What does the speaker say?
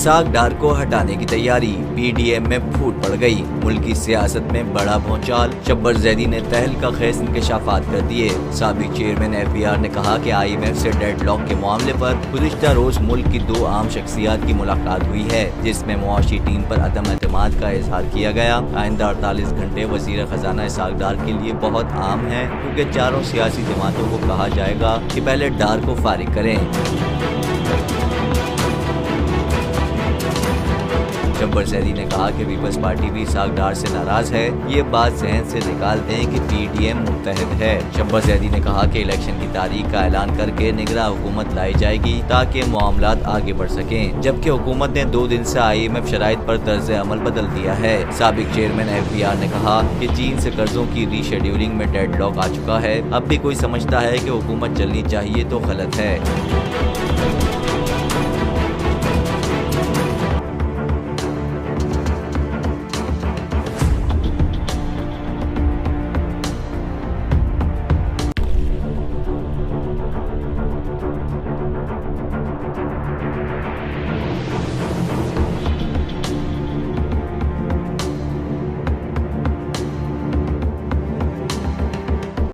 Isaac डार को हटाने की तैयारी, पीडीएम में फूट पड़ गई। मुल्क की सियासत में बड़ा भौचाल, शब्बर जैदी ने तहलका खेज इंकशाफात कर दिए। साबिक चेयरमैन एफबीआर ने कहा कि IMF से डेडलॉक के मामले पर गुज़िश्ता रोज मुल्क की 2 आम शख्सियात की मुलाकात हुई है, जिसमें मुआशी टीम पर अदम एतमाद का इजहार किया गया। आइंदा 48 घंटे वज़ीर खजाना इसाक डार के लिए बहुत आम है, क्योंकि चारों सियासी जमातों को कहा जाएगा कि पहले डार को फारिग करें। शब्बर जैदी ने कहा कि पीपल्स पार्टी भी इसाक डार से नाराज है। ये बात जहन से निकाल दें कि PDM मुत्तहिद है। शब्बर जैदी ने कहा कि इलेक्शन की तारीख का ऐलान करके निगरां हुकूमत लाई जाएगी ताकि मामलात आगे बढ़ सकें, जबकि हुकूमत ने 2 दिन से IMF शराइत पर तर्ज अमल बदल दिया है। साबिक चेयरमैन FBR ने कहा कि चीन से कर्जों की रीशेड्यूलिंग में डेडलॉक आ चुका है। अब भी कोई समझता है कि हुकूमत चलनी चाहिए तो गलत है।